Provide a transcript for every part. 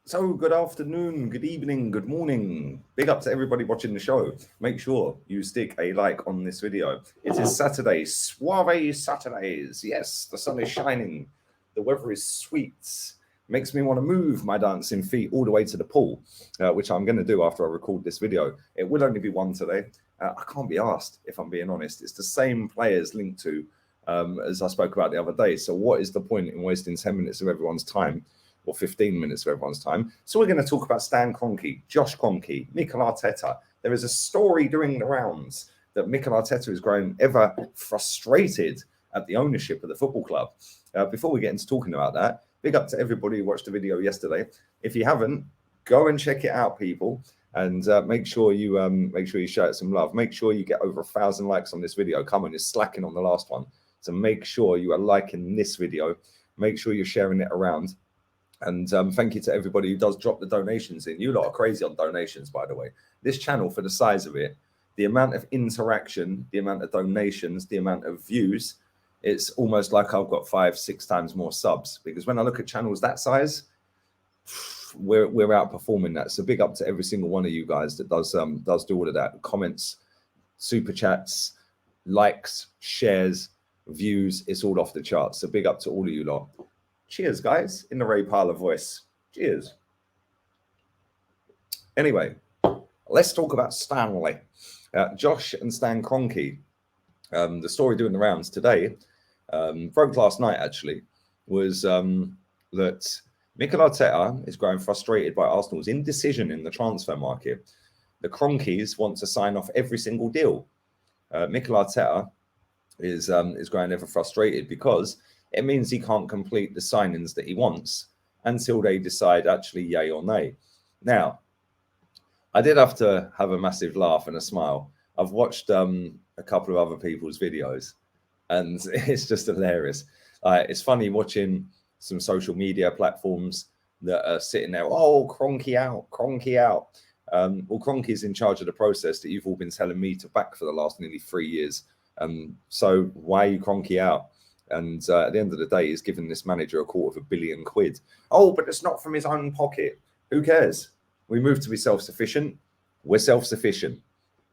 So, good afternoon, good evening, good morning. Big up to everybody watching the show. Make sure you stick a like on this video. It is Saturday, Suave Saturdays. Yes, the sun is shining. The weather is sweet. Makes me want to move my dancing feet all the way to the pool, which I'm going to do after I record this video. It will only be one today. I can't be asked, if I'm being honest. It's the same players linked to as I spoke about the other day. So what is the point in wasting 10 minutes of everyone's time? Or 15 minutes of everyone's time. So we're going to talk about Stan Kroenke, Josh Kroenke, Mikel Arteta. There is a story doing the rounds that Mikel Arteta is growing ever frustrated at the ownership of the football club. Before we get into talking about that, big up to everybody who watched the video yesterday. If you haven't, go and check it out, people, and make sure you show it some love. Make sure you get over 1,000 likes on this video. Come on, you're slacking on the last one. So make sure you are liking this video. Make sure you're sharing it around. And thank you to everybody who does drop the donations in. You lot are crazy on donations, by the way. This channel, for the size of it, the amount of interaction, the amount of donations, the amount of views, it's almost like I've got 5-6 times more subs. Because when I look at channels that size, we're outperforming that. So big up to every single one of you guys that does do all of that. Comments, super chats, likes, shares, views. It's all off the charts. So big up to all of you lot. Cheers, guys, in the Ray Parlour voice. Cheers. Anyway, let's talk about Stanley. Josh and Stan Kroenke. The story doing the rounds today, broke last night actually, was that Mikel Arteta is growing frustrated by Arsenal's indecision in the transfer market. The Kroenkes want to sign off every single deal. Mikel Arteta is growing ever frustrated because it means he can't complete the signings that he wants until they decide actually yay or nay. Now, I did have to have a massive laugh and a smile. I've watched a couple of other people's videos, and it's just hilarious. It's funny watching some social media platforms that are sitting there, oh, Kroenke out, Kroenke out. Well, Kroenke is in charge of the process that you've all been telling me to back for the last nearly 3 years. So why are you Kroenke out? And at the end of the day, he's given this manager £250 million. Oh, but it's not from his own pocket. Who cares? We moved to be self-sufficient. We're self-sufficient.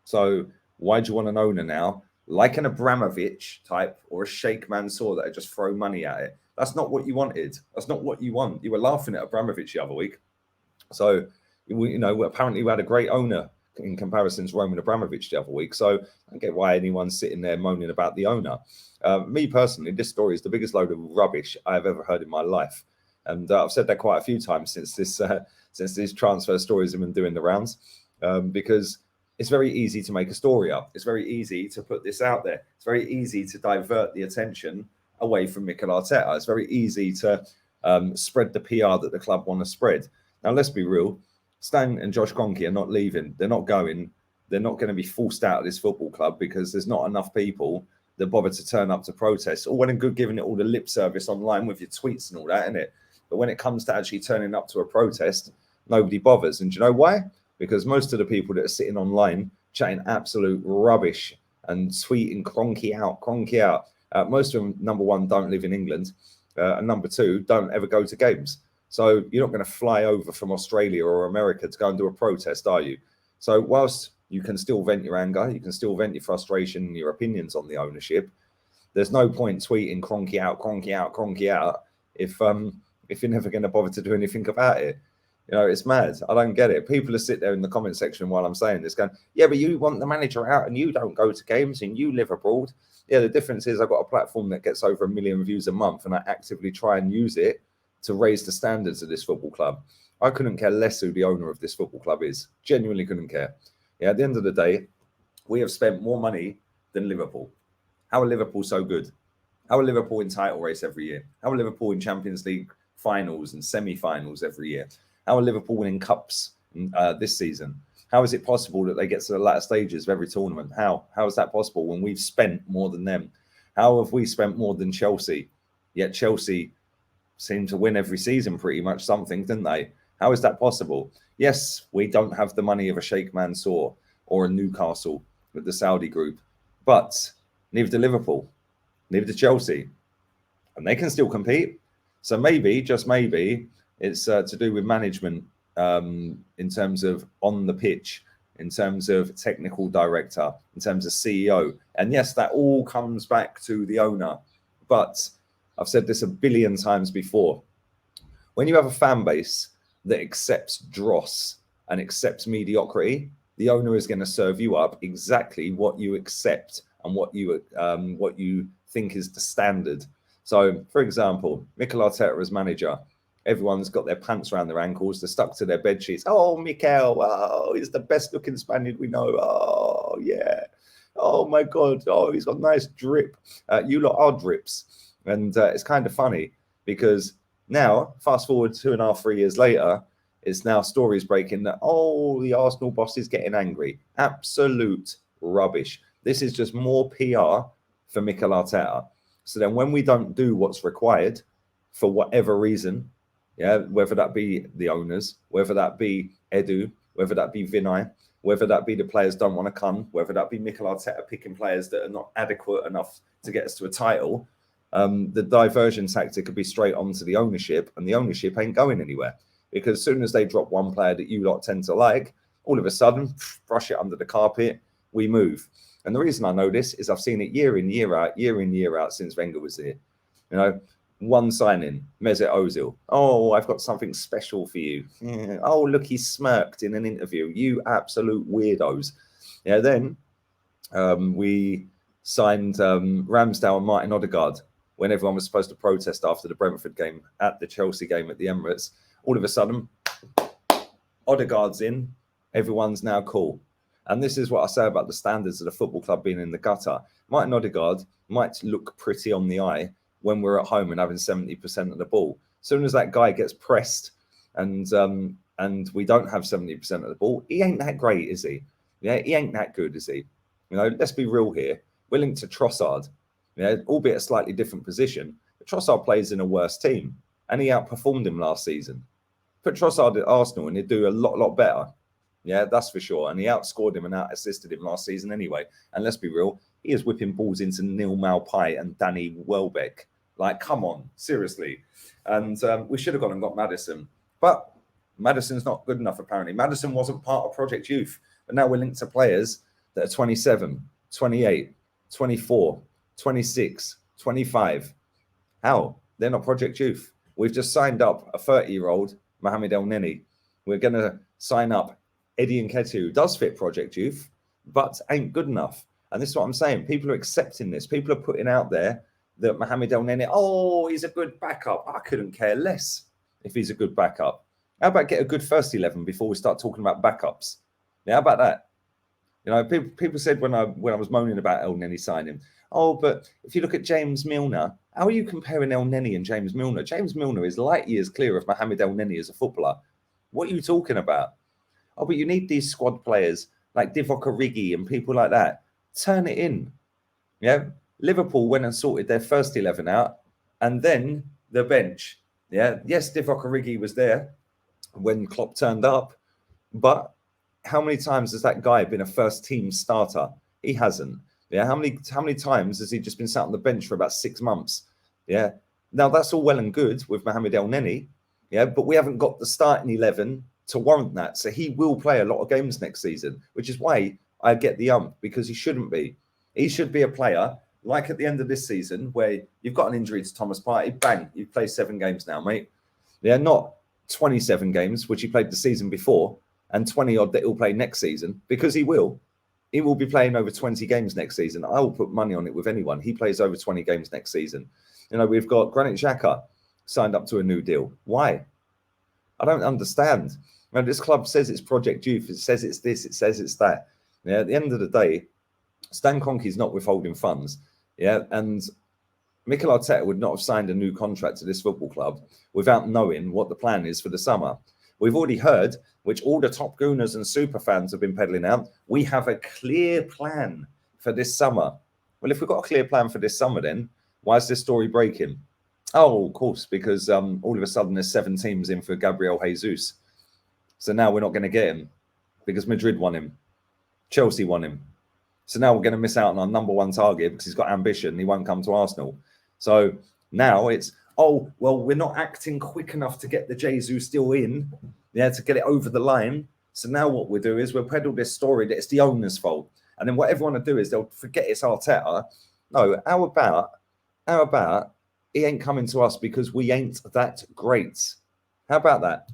So why do you want an owner now, like an Abramovich type or a Sheikh Mansour that just throw money at it? That's not what you wanted. That's not what you want. You were laughing at Abramovich the other week. So, apparently we had a great owner in comparison to Roman Abramovich the other week. So I don't get why anyone's sitting there moaning about the owner. Me personally, this story is the biggest load of rubbish I've ever heard in my life. And I've said that quite a few times since these transfer stories have been doing the rounds, because it's very easy to make a story up. It's very easy to put this out there. It's very easy to divert the attention away from Mikel Arteta. It's very easy to spread the PR that the club want to spread. Now, let's be real. Stan and Josh Kroenke are not leaving. They're not going. They're not going to be forced out of this football club because there's not enough people that bother to turn up to protest. All well and good giving it all the lip service online with your tweets and all that, innit? But when it comes to actually turning up to a protest, nobody bothers. And do you know why? Because most of the people that are sitting online chatting absolute rubbish and tweeting Kroenke out, Kroenke out. Most of them, number one, don't live in England. And number two, don't ever go to games. So you're not going to fly over from Australia or America to go and do a protest, are you? So whilst you can still vent your anger, you can still vent your frustration and your opinions on the ownership, there's no point tweeting Kroenke out, Kroenke out, Kroenke out if you're never going to bother to do anything about it. It's mad. I don't get it. People are sit there in the comment section while I'm saying this going, yeah, but you want the manager out and you don't go to games and you live abroad. Yeah, the difference is I've got a platform that gets over 1 million views a month and I actively try and use it to raise the standards of this football club. I couldn't care less who the owner of this football club is. Genuinely couldn't care. Yeah, at the end of the day, we have spent more money than Liverpool. How are Liverpool so good? How are Liverpool in title race every year? How are Liverpool in Champions League finals and semi-finals every year? How are Liverpool winning cups this season? How is it possible that they get to the latter stages of every tournament? How is that possible when we've spent more than them? How have we spent more than Chelsea? Yet Chelsea seem to win every season pretty much something, didn't they? How is that possible? Yes, we don't have the money of a Sheikh Mansour or a Newcastle with the Saudi group, but neither do Liverpool, neither do Chelsea, and they can still compete. So maybe, just maybe, It's to do with management in terms of on the pitch, in terms of technical director, in terms of CEO. And yes, that all comes back to the owner. But I've said this a billion times before. When you have a fan base that accepts dross and accepts mediocrity, the owner is going to serve you up exactly what you accept and what you think is the standard. So, for example, Mikel Arteta as manager, everyone's got their pants around their ankles, they're stuck to their bed sheets. Oh, Mikel, oh, he's the best looking Spaniard we know. Oh, yeah. Oh, my God. Oh, he's got nice drip. You lot are drips. And it's kind of funny because now, fast forward 2.5, 3 years later, it's now stories breaking that, oh, the Arsenal boss is getting angry. Absolute rubbish. This is just more PR for Mikel Arteta. So then when we don't do what's required for whatever reason, yeah, whether that be the owners, whether that be Edu, whether that be Vinay, whether that be the players don't want to come, whether that be Mikel Arteta picking players that are not adequate enough to get us to a title, the diversion tactic could be straight onto the ownership, and the ownership ain't going anywhere. Because as soon as they drop one player that you lot tend to like, all of a sudden, brush it under the carpet, we move. And the reason I know this is I've seen it year in, year out since Wenger was here. You know, one signing, Mesut Ozil. Oh, I've got something special for you. Yeah. Oh, look, he smirked in an interview. You absolute weirdos. Yeah, then we signed Ramsdale and Martin Odegaard when everyone was supposed to protest after the Brentford game, at the Chelsea game at the Emirates. All of a sudden, Odegaard's in. Everyone's now cool. And this is what I say about the standards of the football club being in the gutter. Martin Odegaard might look pretty on the eye when we're at home and having 70% of the ball. As soon as that guy gets pressed and we don't have 70% of the ball, he ain't that great, is he? Yeah, he ain't that good, is he? You know, let's be real here. We're linked to Trossard, yeah, albeit a slightly different position. But Trossard plays in a worse team, and he outperformed him last season. Put Trossard at Arsenal and he'd do a lot better. Yeah, that's for sure. And he outscored him and out-assisted him last season anyway. And let's be real, he is whipping balls into Neil Maupay and Danny Welbeck. Like, come on, seriously. And we should have gone and got Maddison. But Maddison's not good enough, apparently. Maddison wasn't part of Project Youth. But now we're linked to players that are 27, 28, 24, 26, 25. How? They're not Project Youth. We've just signed up a 30-year-old, Mohamed Elneny. We're going to sign up Eddie Nketiah, who does fit Project Youth, but ain't good enough. And this is what I'm saying. People are accepting this. People are putting out there that Mohamed Elneny, oh, he's a good backup. I couldn't care less if he's a good backup. How about get a good first 11 before we start talking about backups? Yeah, how about that? You know, people said when I was moaning about Elneny signing, oh, but if you look at James Milner, how are you comparing Elneny and James Milner? James Milner is light years clear of Mohamed Elneny as a footballer. What are you talking about? Oh, but you need these squad players like Divock Origi and people like that. Turn it in. Yeah. Liverpool went and sorted their first 11 out and then the bench. Yeah. Yes, Divock Origi was there when Klopp turned up, but how many times has that guy been a first team starter? He hasn't. Yeah. How many times has he just been sat on the bench for about 6 months? Yeah. Now that's all well and good with Mohamed Elneny. Yeah. But we haven't got the starting 11 to warrant that. So he will play a lot of games next season, which is why I get the because he shouldn't be. He should be a player like at the end of this season where you've got an injury to Thomas Partey, bang, you've played 7 games now, mate. Yeah, not 27 games, which he played the season before, and 20 odd that he'll play next season, because he will. He will be playing over 20 games next season. I will put money on it with anyone. He plays over 20 games next season. You know, we've got Granit Xhaka signed up to a new deal. Why? I don't understand. Now, this club says it's Project Youth. It says it's this. It says it's that. Yeah, at the end of the day, Stan Kroenke's not withholding funds. Yeah, and Mikel Arteta would not have signed a new contract to this football club without knowing what the plan is for the summer. We've already heard, which all the top gooners and super fans have been peddling out, we have a clear plan for this summer. Well, if we've got a clear plan for this summer, then why is this story breaking? Oh, of course, because all of a sudden there's 7 teams in for Gabriel Jesus. So now we're not going to get him because Madrid won him. Chelsea won him. So now we're going to miss out on our number 1 target because he's got ambition. He won't come to Arsenal. So now it's, oh, well, we're not acting quick enough to get the Jesus deal in, to get it over the line. So now what we'll do is we'll peddle this story that it's the owner's fault. And then what everyone will do is they'll forget it's Arteta. No, how about he ain't coming to us because we ain't that great? How about that?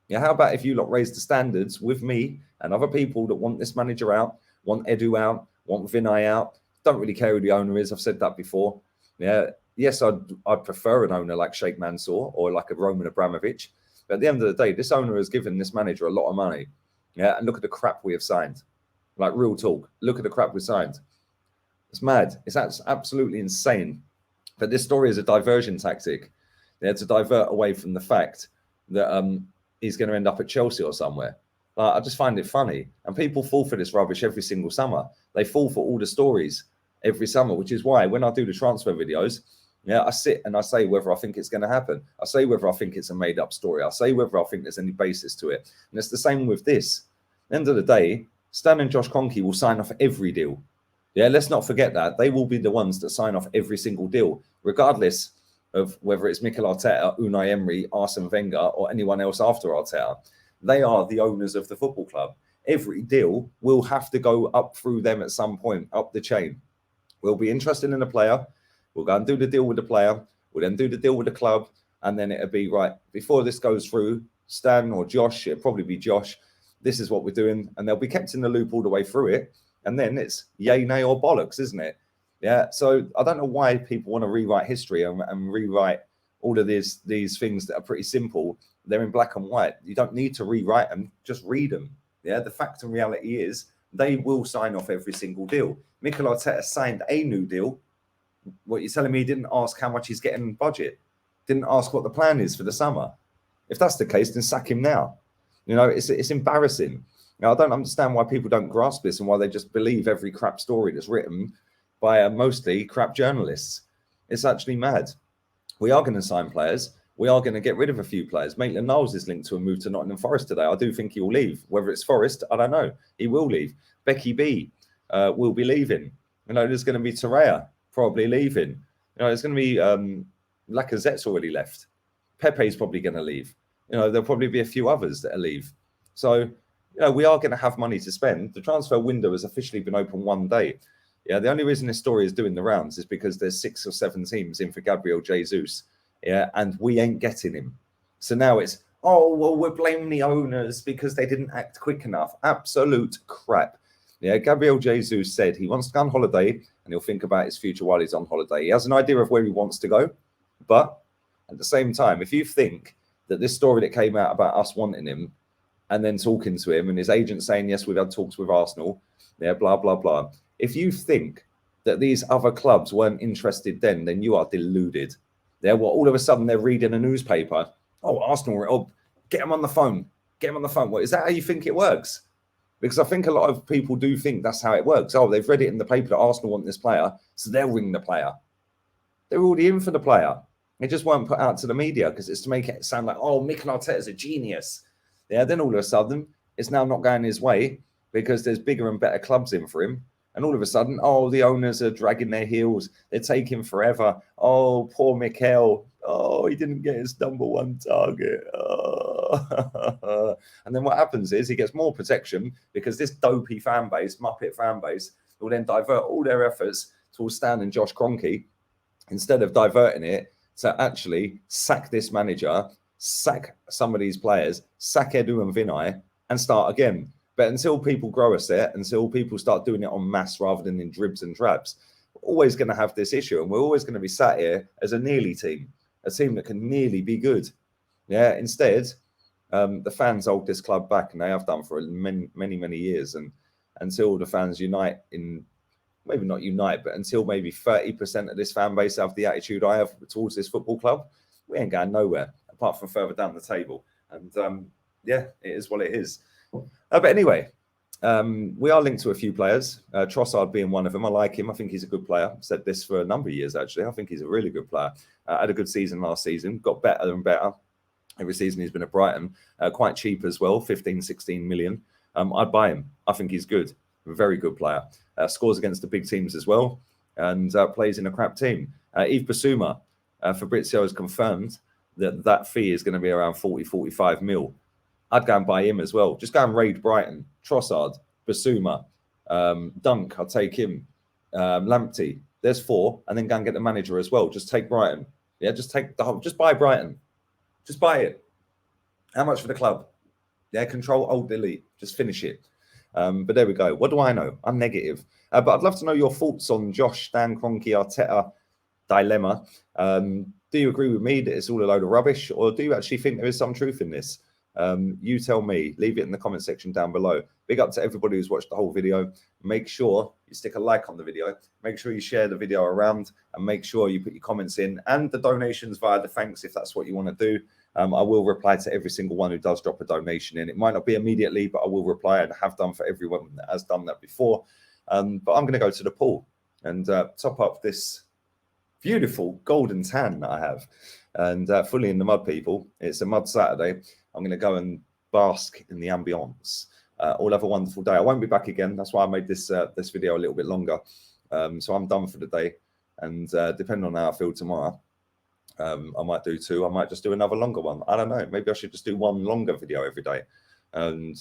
Yeah, how about if you lot raise the standards with me and other people that want this manager out, want Edu out, want Vinay out, don't really care who the owner is. I've said that before. Yeah, yes, I'd prefer an owner like Sheikh Mansour or like a Roman Abramovich. But at the end of the day, this owner has given this manager a lot of money. Yeah, and look at the crap we have signed. Like, real talk. Look at the crap we signed. It's mad. It's absolutely insane. But this story is a diversion tactic. To divert away from the fact that he's going to end up at Chelsea or somewhere. I just find it funny. And people fall for this rubbish every single summer. They fall for all the stories every summer, which is why when I do the transfer videos, I sit and I say whether I think it's going to happen. I say whether I think it's a made-up story. I say whether I think there's any basis to it. And it's the same with this. At the end of the day, Stan and Josh Kroenke will sign off every deal. Yeah, let's not forget that. They will be the ones that sign off every single deal, regardless of whether it's Mikel Arteta, Unai Emery, Arsene Wenger, or anyone else after Arteta. They are the owners of the football club. Every deal will have to go up through them at some point, up the chain. We'll be interested in a player. We'll go and do the deal with the player. We'll then do the deal with the club. And then it'll be, right, before this goes through, Stan or Josh, it'll probably be Josh, this is what we're doing. And they'll be kept in the loop all the way through it. And then it's yay, nay, or bollocks, isn't it? Yeah, so I don't know why people want to rewrite history and rewrite all of these things that are pretty simple. They're in black and white. You don't need to rewrite them, just read them. Yeah, the fact and reality is they will sign off every single deal. Mikel Arteta signed a new deal. What you're telling me, he didn't ask how much he's getting in budget, didn't ask what the plan is for the summer. If that's the case, then sack him now. It's embarrassing. Now, I don't understand why people don't grasp this and why they just believe every crap story that's written by mostly crap journalists. It's actually mad. We are going to sign players. We are going to get rid of a few players. Maitland-Niles is linked to a move to Nottingham Forest today. I do think he will leave. Whether it's Forest, I don't know. He will leave. Becky B will be leaving. There's going to be Torreira probably leaving. There's going to be Lacazette's already left. Pepe's probably going to leave. There'll probably be a few others that will leave. So, we are going to have money to spend. The transfer window has officially been open one day. Yeah, the only reason this story is doing the rounds is because there's 6 or 7 teams in for Gabriel Jesus. Yeah, and we ain't getting him. So now it's, oh, well, we're blaming the owners because they didn't act quick enough. Absolute crap. Yeah, Gabriel Jesus said he wants to go on holiday and he'll think about his future while he's on holiday. He has an idea of where he wants to go. But at the same time, if you think that this story that came out about us wanting him and then talking to him and his agent saying, yes, we've had talks with Arsenal, yeah, blah, blah, blah. If you think that these other clubs weren't interested then you are deluded. All of a sudden they're reading a newspaper. Oh, Arsenal, get them on the phone. Get them on the phone. What, is that how you think it works? Because I think a lot of people do think that's how it works. Oh, they've read it in the paper that Arsenal want this player, so they'll ring the player. They're already in for the player. It just weren't put out to the media because it's to make it sound like, oh, Mikel Arteta's a genius. Yeah, then all of a sudden, it's now not going his way because there's bigger and better clubs in for him. And all of a sudden, oh, the owners are dragging their heels. They're taking forever. Oh, poor Mikel. Oh, he didn't get his #1 target. Oh. And then what happens is he gets more protection because this dopey fan base, Muppet fan base, will then divert all their efforts towards Stan and Josh Kroenke instead of diverting it to actually sack this manager, sack some of these players, sack Edu and Vinay, and start again. But until people grow a set, until people start doing it en masse rather than in dribs and drabs, we're always going to have this issue. And we're always going to be sat here as a nearly team, a team that can nearly be good. Yeah, instead, the fans hold this club back, and they have done for many, many, many years. And until the fans unite in, maybe not unite, but until maybe 30% of this fan base have the attitude I have towards this football club, we ain't going nowhere apart from further down the table. And yeah, it is what it is. But anyway, we are linked to a few players, Trossard being one of them. I like him. I think he's a good player. I've said this for a number of years, actually. I think he's a really good player. Had a good season last season, got better and better. Every season he's been at Brighton, quite cheap as well, 15, 16 million. I'd buy him. I think he's good. A very good player. Scores against the big teams as well and plays in a crap team. Yves Bissouma, Fabrizio has confirmed that that fee is going to be around 40-45 mil. I'd go and buy him as well. Just go and raid Brighton. Trossard, Basuma, Dunk, I'll take him. Lamptey, there's 4, and then go and get the manager as well. Just take Brighton. Yeah, just buy Brighton. Just buy it. How much for the club? Yeah, Control Alt Delete. Just finish it. But there we go. What do I know? I'm negative. But I'd love to know your thoughts on Josh, Stan Kroenke, Arteta dilemma. Do you agree with me that it's all a load of rubbish, or do you actually think there is some truth in this? You tell me. Leave it in the comment section down below. Big up to everybody who's watched the whole video. Make sure you stick a like on the video. Make sure you share the video around, and make sure you put your comments in and the donations via the thanks if that's what you want to do. I will reply to every single one who does drop a donation in. It might not be immediately, but I will reply, and have done for everyone that has done that before. But I'm going to go to the pool and top up this beautiful golden tan that I have, and fully in the mud, people. It's a mud Saturday. I'm going to go and bask in the ambience. All have a wonderful day. I won't be back again. That's why I made this this video a little bit longer. So I'm done for the day, and depending on how I feel tomorrow, I might do 2. I might just do another longer one. I don't know. Maybe I should just do 1 longer video every day. And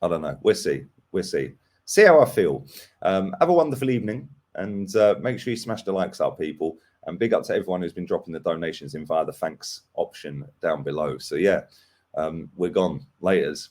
I don't know. We'll see. We'll see. See how I feel. Have a wonderful evening, and make sure you smash the likes up, people. And big up to everyone who's been dropping the donations in via the thanks option down below. So yeah, we're gone. Laters.